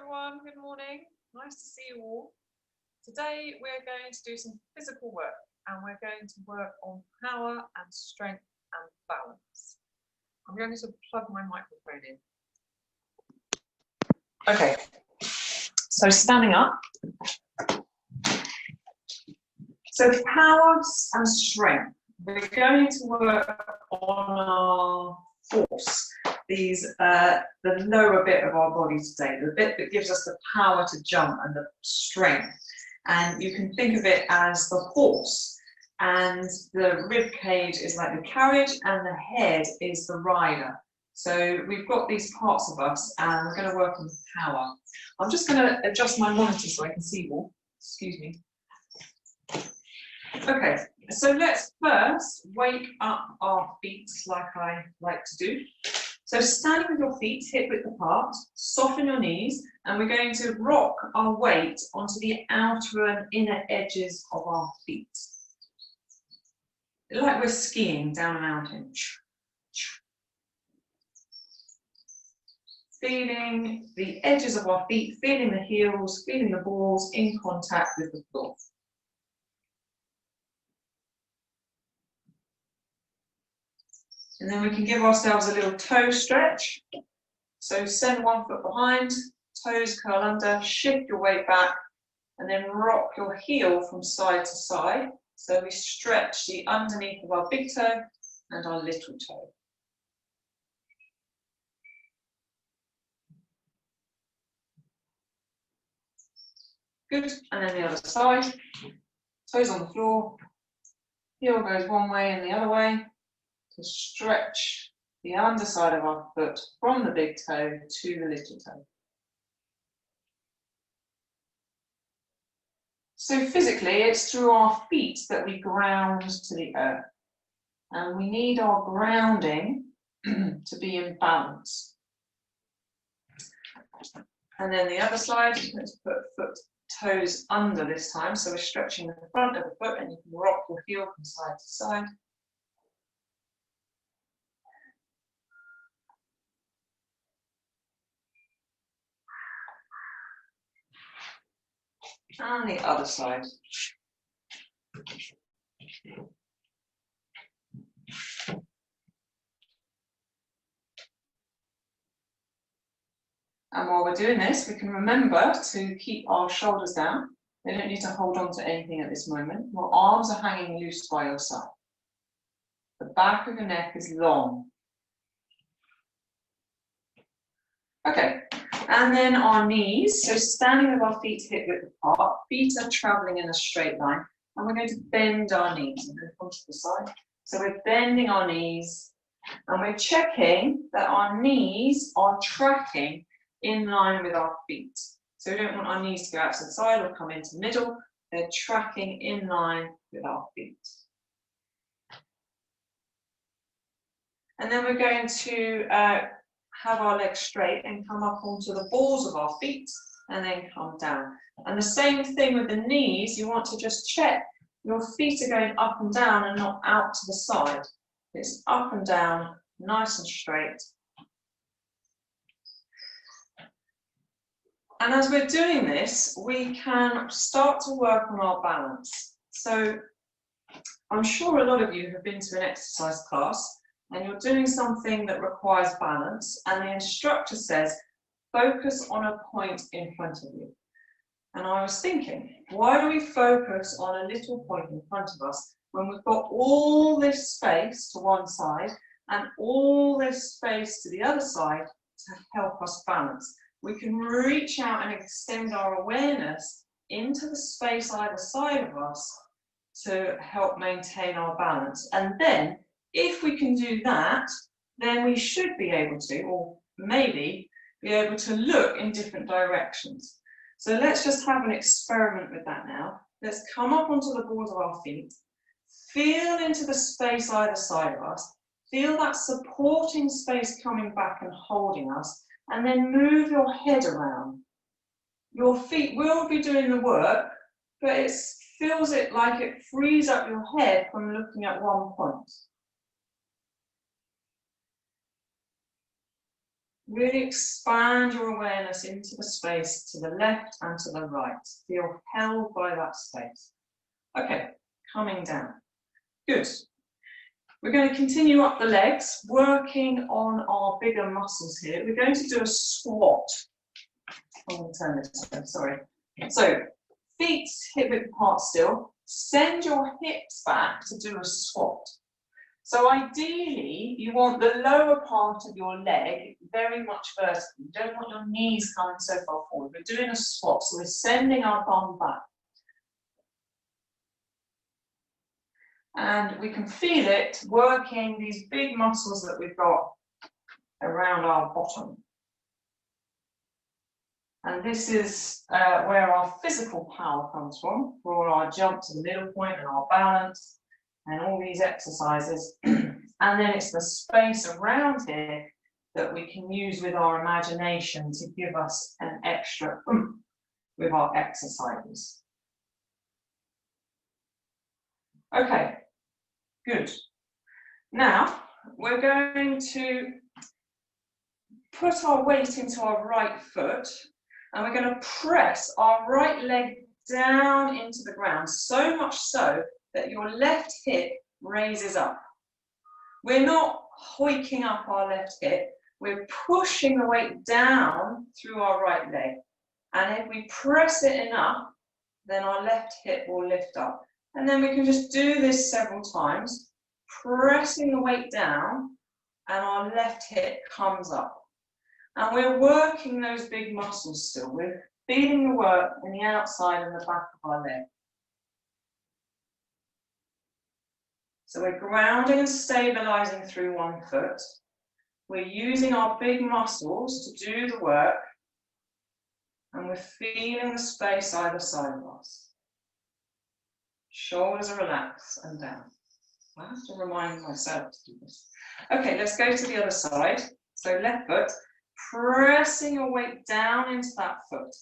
everyone, good morning. Nice to see you all. Today we're going to do some physical work and we're going to work on power and strength and balance. I'm going to plug my microphone in. Okay, so standing up. So power and strength, we're going to work on our force. The lower bit of our body today, the bit that gives us the power to jump and the strength. And you can think of it as the horse, and the rib cage is like the carriage and the head is the rider. So we've got these parts of us and we're going to work on power. I'm just going to adjust my monitor so I can see you all. Excuse me. Okay, so let's first wake up our feet like I like to do. So standing with your feet hip width apart, soften your knees, and we're going to rock our weight onto the outer and inner edges of our feet. Like we're skiing down a mountain. Feeling the edges of our feet, feeling the heels, feeling the balls in contact with the floor. And then we can give ourselves a little toe stretch. So send one foot behind, toes curl under, shift your weight back, and then rock your heel from side to side. So we stretch the underneath of our big toe and our little toe. Good, and then the other side. Toes on the floor, heel goes one way and the other way. To stretch the underside of our foot from the big toe to the little toe. So physically, it's through our feet that we ground to the earth. And we need our grounding to be in balance. And then the other side, let's put toes under this time. So we're stretching the front of the foot and you can rock your heel from side to side. And the other side. And while we're doing this, we can remember to keep our shoulders down. They don't need to hold on to anything at this moment. Your arms are hanging loose by your side. The back of your neck is long. Okay, and then our knees. So standing with our feet hip width apart, feet are traveling in a straight line, and we're going to bend our knees and move onto the side. So we're bending our knees, and we're checking that our knees are tracking in line with our feet. So we don't want our knees to go out to the side or come into the middle. They're tracking in line with our feet. And then we're going to have our legs straight and come up onto the balls of our feet and then come down. And the same thing with the knees, you want to just check your feet are going up and down and not out to the side. It's up and down, nice and straight. And as we're doing this, we can start to work on our balance. So I'm sure a lot of you have been to an exercise class and you're doing something that requires balance, and the instructor says, focus on a point in front of you. And I was thinking, why do we focus on a little point in front of us when we've got all this space to one side and all this space to the other side to help us balance? We can reach out and extend our awareness into the space either side of us to help maintain our balance. And then, if we can do that, then we should be able to, or maybe be able to look in different directions. So let's just have an experiment with that now. Let's come up onto the balls of our feet, feel into the space either side of us, feel that supporting space coming back and holding us, and then move your head around. Your feet will be doing the work, but it feels like it frees up your head from looking at one point. Really expand your awareness into the space to the left and to the right. Feel held by that space. Okay, coming down. Good. We're going to continue up the legs, working on our bigger muscles here. We're going to do a squat. I'm going to turn this way, sorry. So, feet hip-width apart still. Send your hips back to do a squat. So ideally, you want the lower part of your leg very much vertical. You don't want your knees coming so far forward. We're doing a squat, so we're sending our bum back. And we can feel it working these big muscles that we've got around our bottom. And this is where our physical power comes from, for our jump to the middle point and our balance and all these exercises. And then it's the space around here that we can use with our imagination to give us an extra oomph with our exercises. Okay, good. Now, we're going to put our weight into our right foot, and we're going to press our right leg down into the ground, so much so that your left hip raises up. We're not hoiking up our left hip, we're pushing the weight down through our right leg. And if we press it enough, then our left hip will lift up. And then we can just do this several times, pressing the weight down, and our left hip comes up. And we're working those big muscles still. We're feeling the work in the outside and the back of our leg. So we're grounding and stabilizing through one foot. We're using our big muscles to do the work. And we're feeling the space either side of us. Shoulders are relaxed and down. I have to remind myself to do this. Okay, let's go to the other side. So left foot, pressing your weight down into that foot.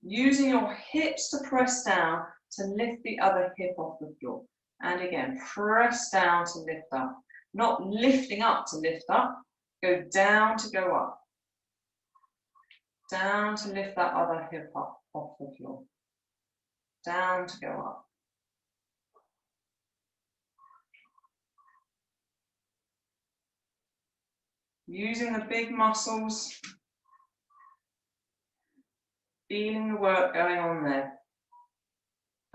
Using your hips to press down to lift the other hip off the floor. And again, press down to lift up. Not lifting up to lift up, go down to go up. Down to lift that other hip up off the floor. Down to go up. Using the big muscles, feeling the work going on there.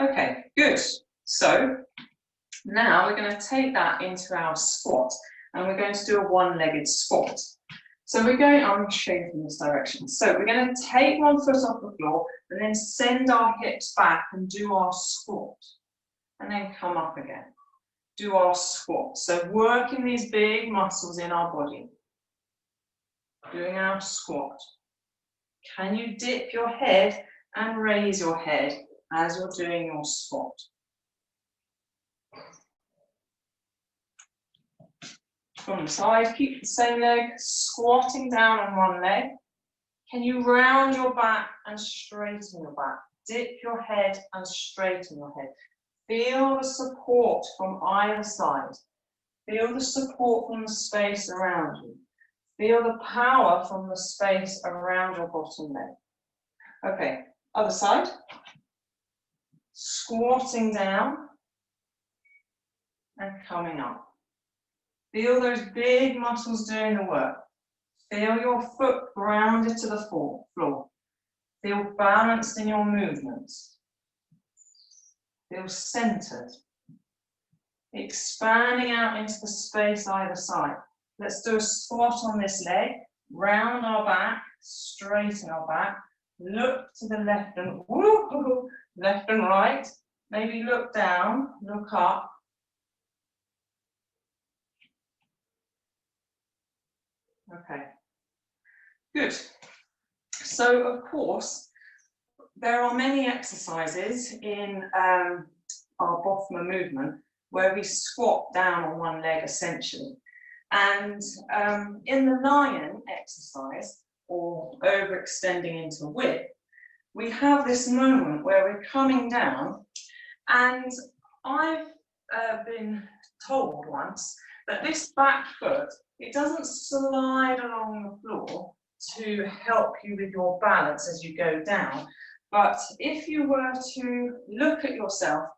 Okay, good. So now we're going to take that into our squat, and we're going to do a one-legged squat. So we're going, I'm going to show you from this direction. So we're going to take one foot off the floor and then send our hips back and do our squat. And then come up again. Do our squat. So working these big muscles in our body. Doing our squat. Can you dip your head and raise your head as you're doing your squat? From the side, keep the same leg, squatting down on one leg. Can you round your back and straighten your back? Dip your head and straighten your head. Feel the support from either side. Feel the support from the space around you. Feel the power from the space around your bottom leg. Okay, other side. Squatting down and coming up. Feel those big muscles doing the work. Feel your foot grounded to the floor. Feel balanced in your movements. Feel centered. Expanding out into the space either side. Let's do a squat on this leg. Round our back, straighten our back. Look to the left and left and right. Maybe look down, look up. Okay, good. So, of course, there are many exercises in our Bothmer movement where we squat down on one leg essentially. And in the lion exercise, or overextending into width, we have this moment where we're coming down, and I've been told once that this back foot, it doesn't slide along the floor, to help you with your balance as you go down. But if you were to look at yourself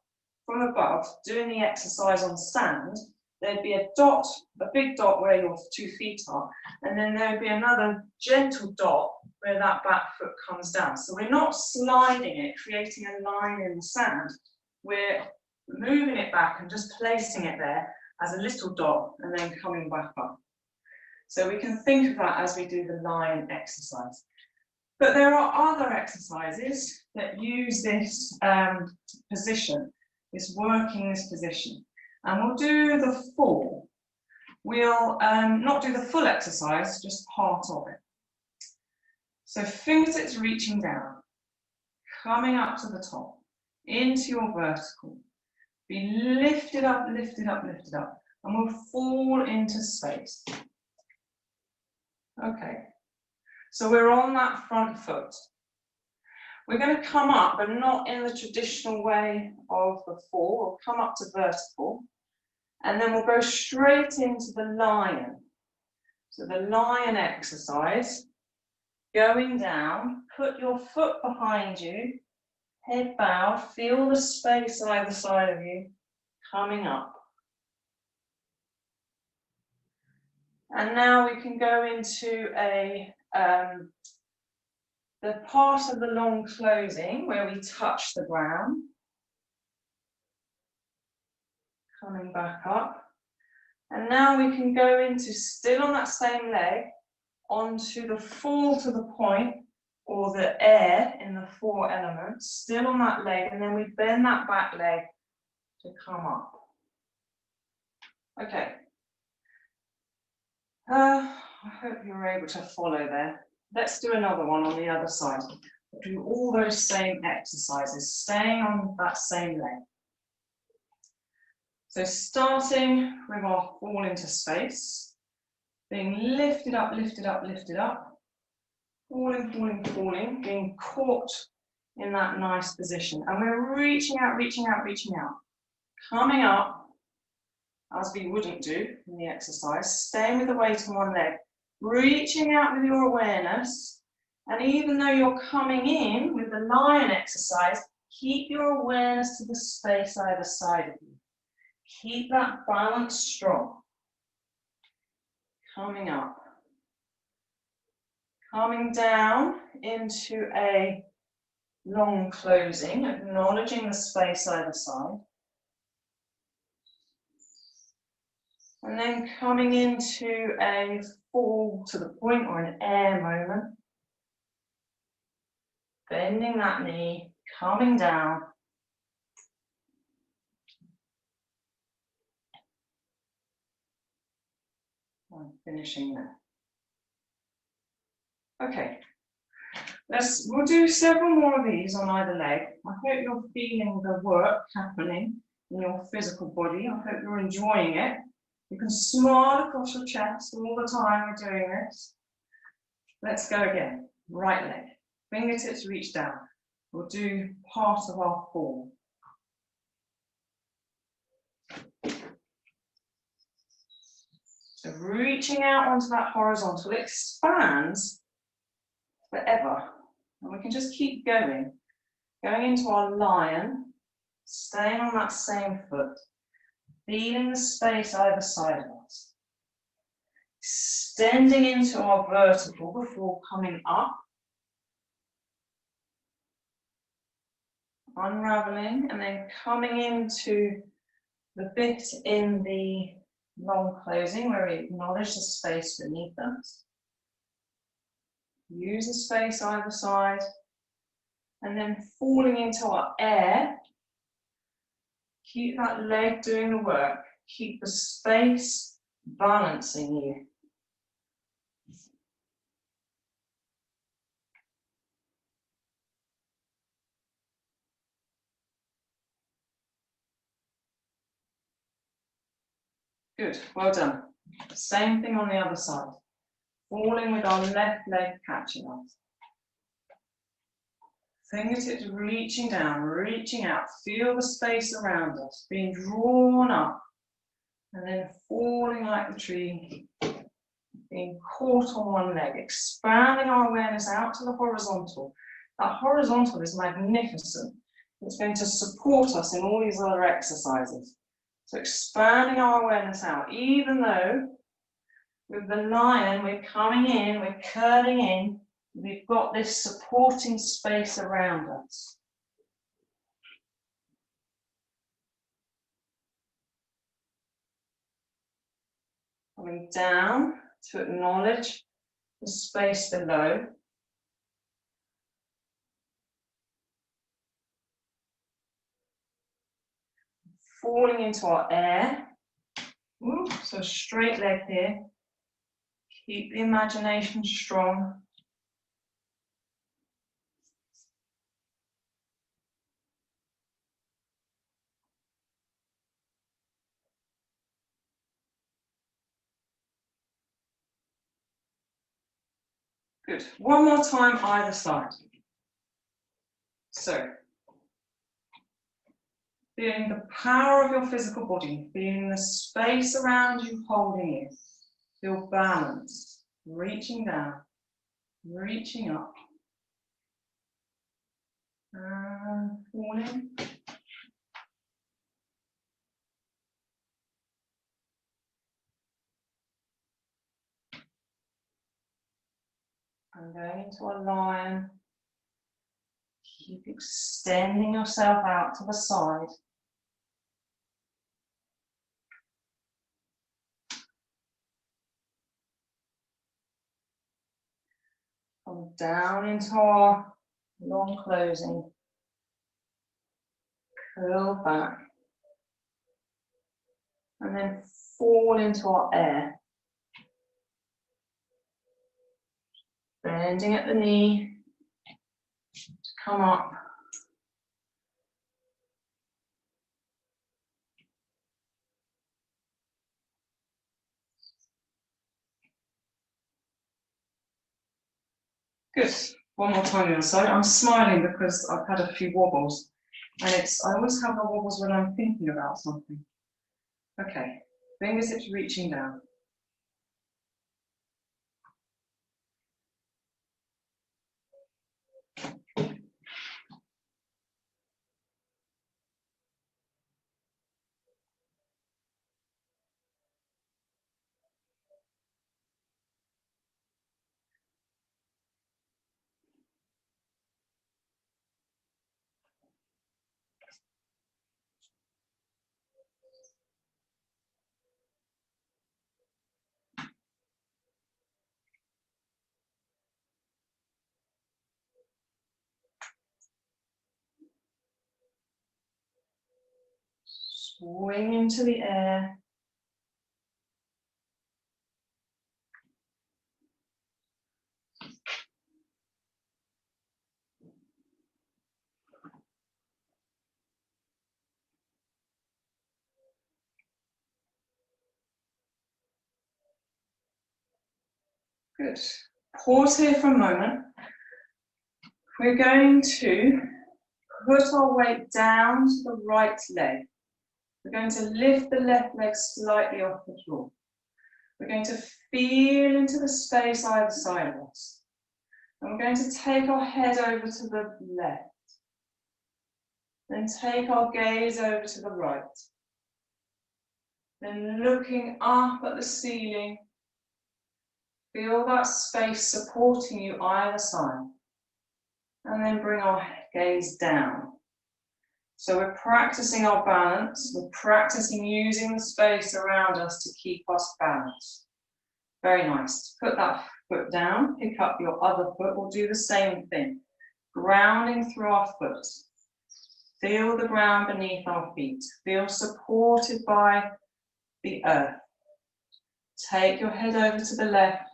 from above doing the exercise on sand, there'd be a dot, a big dot where your 2 feet are, and then there'd be another gentle dot where that back foot comes down. So we're not sliding it, creating a line in the sand. We're moving it back and just placing it there as a little dot and then coming back up. So we can think of that as we do the line exercise. But there are other exercises that use this position, this working this position. And we'll do the full. We'll not do the full exercise, just part of it. So fingertips reaching down, coming up to the top, into your vertical. Be lifted up, lifted up, lifted up, and we'll fall into space. Okay, so we're on that front foot. We're going to come up, but not in the traditional way of the fall. We'll come up to vertical, and then we'll go straight into the lion. So the lion exercise, going down, put your foot behind you, head bowed, feel the space either side of you, coming up. And now we can go into the part of the long closing where we touch the ground. Coming back up. And now we can go into, still on that same leg, onto the fall to the point, or the air in the 4 elements, still on that leg, and then we bend that back leg to come up. Okay. I hope you're able to follow there. Let's do another one on the other side. Do all those same exercises, staying on that same leg. So starting with our fall into space, being lifted up, lifted up, lifted up, falling, falling, falling, being caught in that nice position. And we're reaching out, reaching out, reaching out. Coming up, as we wouldn't do in the exercise, staying with the weight on one leg, reaching out with your awareness, and even though you're coming in with the lion exercise, keep your awareness to the space either side of you. Keep that balance strong. Coming up. Coming down into a long closing, acknowledging the space either side. And then coming into a fall to the point or an air moment. Bending that knee, coming down. And finishing there. Okay. We'll do several more of these on either leg. I hope you're feeling the work happening in your physical body. I hope you're enjoying it. You can smile across your chest all the time we're doing this. Let's go again. Right leg. Fingertips reach down. We'll do part of our fall. So reaching out onto that horizontal, it expands forever. And we can just keep going. Going into our lion, staying on that same foot. Feeling the space either side of us. Extending into our vertical before coming up. Unraveling and then coming into the bit in the long closing where we acknowledge the space beneath us. Use the space either side. And then falling into our air. Keep that leg doing the work. Keep the space balancing you. Good, well done. Same thing on the other side. Falling with our left leg catching us. Fingertips reaching down, reaching out. Feel the space around us, being drawn up. And then falling like the tree being caught on one leg, expanding our awareness out to the horizontal. That horizontal is magnificent. It's going to support us in all these other exercises. So expanding our awareness out, even though with the lion we're coming in, we're curling in, we've got this supporting space around us. Coming down to acknowledge the space below. Falling into our air. Ooh, so straight leg here. Keep the imagination strong. Good. One more time either side. So, feeling the power of your physical body, feeling the space around you holding it. Feel balance, reaching down, reaching up. And falling. And going into a lion. Keep extending yourself out to the side. Come down into our long closing. Curl back. And then fall into our air. Bending at the knee to come up. Good. One more time on the other side. I'm smiling because I've had a few wobbles. And I always have the wobbles when I'm thinking about something. Okay. Fingertips reaching down. Swing into the air. Good. Pause here for a moment. We're going to put our weight down to the right leg. We're going to lift the left leg slightly off the floor. We're going to feel into the space either side of us. And we're going to take our head over to the left. Then take our gaze over to the right. Then looking up at the ceiling, feel that space supporting you either side. And then bring our gaze down. So we're practicing our balance. We're practicing using the space around us to keep us balanced. Very nice. Put that foot down, pick up your other foot. We'll do the same thing. Grounding through our foot. Feel the ground beneath our feet. Feel supported by the earth. Take your head over to the left.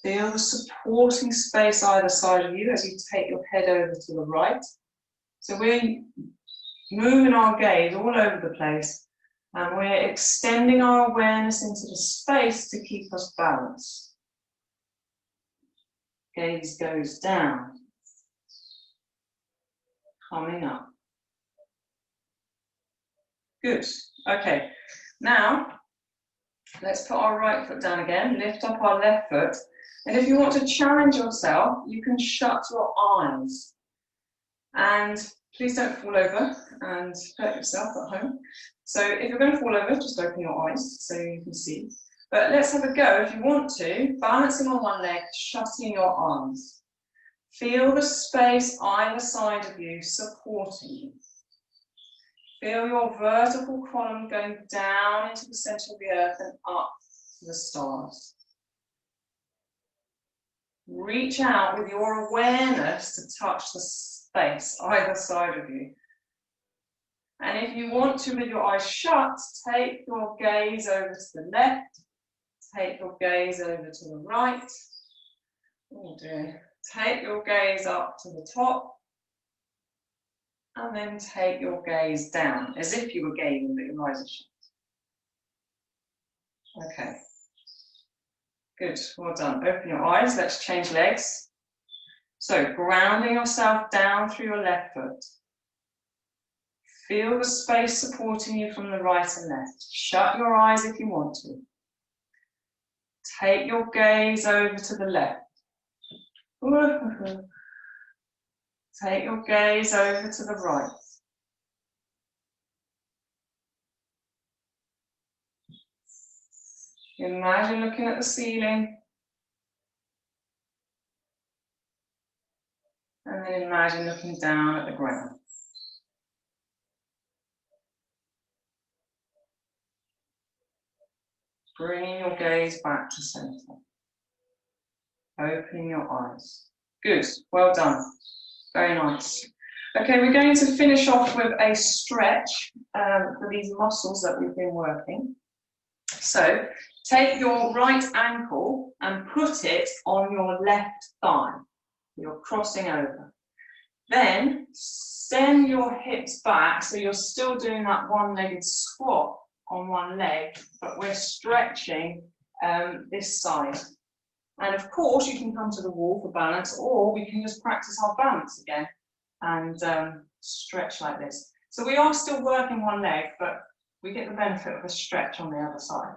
Feel the supporting space either side of you as you take your head over to the right. So we're moving our gaze all over the place and we're extending our awareness into the space to keep us balanced. Gaze goes down, coming up. Good. Okay. Now, Let's put our right foot down again, lift up our left foot. And if you want to challenge yourself, you can shut your eyes. And please don't fall over and hurt yourself at home. So if you're going to fall over, just open your eyes so you can see. But let's have a go if you want to, balancing on one leg, shutting your eyes. Feel the space either side of you supporting you. Feel your vertical column going down into the center of the earth and up to the stars. Reach out with your awareness to touch the space either side of you. And if you want to, with your eyes shut, take your gaze over to the left, take your gaze over to the right. Oh dear. Take your gaze up to the top, and then take your gaze down, as if you were gazing, but your eyes are shut. Okay. Good, well done. Open your eyes, let's change legs. So, grounding yourself down through your left foot. Feel the space supporting you from the right and left. Shut your eyes if you want to. Take your gaze over to the left. Take your gaze over to the right. Imagine looking at the ceiling. And then imagine looking down at the ground. Bringing your gaze back to center. Opening your eyes. Good, well done. Very nice. Okay, we're going to finish off with a stretch for these muscles that we've been working. So, take your right ankle and put it on your left thigh. You're crossing over. Then, send your hips back so you're still doing that one-legged squat on one leg, but we're stretching this side. And of course, you can come to the wall for balance, or we can just practice our balance again and stretch like this. So we are still working one leg, but we get the benefit of a stretch on the other side.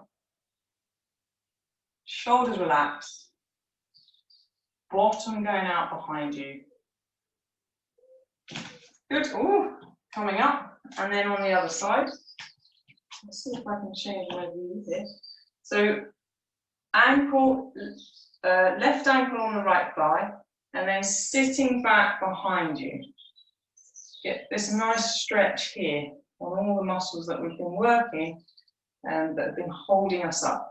Shoulders relaxed, bottom going out behind you. Good, ooh, coming up, and then on the other side. Let's see if I can change my view here. So, ankle, left ankle on the right thigh, and then sitting back behind you. Get this nice stretch here on all the muscles that we've been working and that have been holding us up.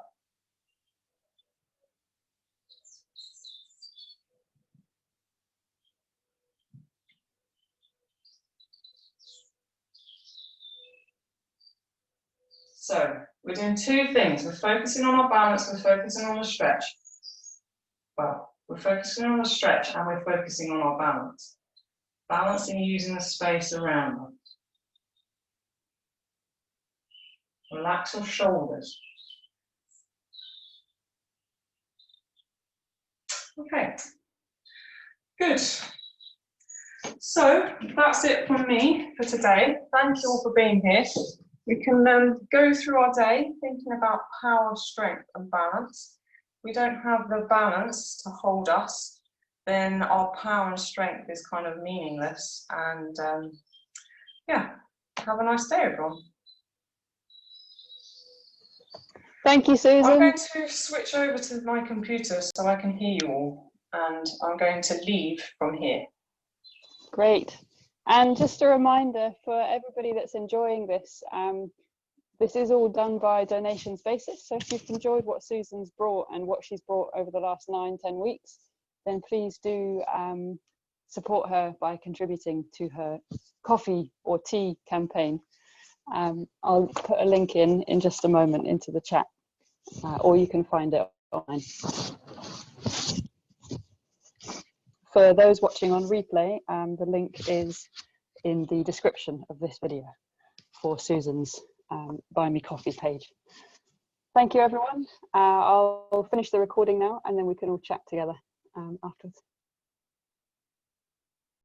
So, we're doing two things. We're focusing on our balance, we're focusing on the stretch. Well, we're focusing on the stretch and we're focusing on our balance. Balancing using the space around them. Relax your shoulders. Okay, good. So that's it from me for today. Thank you all for being here. We can go through our day thinking about power, strength and balance. We don't have the balance to hold us, then our power and strength is kind of meaningless. And yeah, have a nice day, everyone. Thank you, Susan. I'm going to switch over to my computer so I can hear you all, and I'm going to leave from here. Great. And just a reminder for everybody that's enjoying this, this is all done by donations basis. So if you've enjoyed what Susan's brought and what she's brought over the last 9-10 weeks, then please do support her by contributing to her coffee or tea campaign. I'll put a link in just a moment into the chat, or you can find it online. For those watching on replay, the link is in the description of this video for Susan's Buy Me Coffee page. Thank you, everyone. I'll finish the recording now, and then we can all chat together afterwards.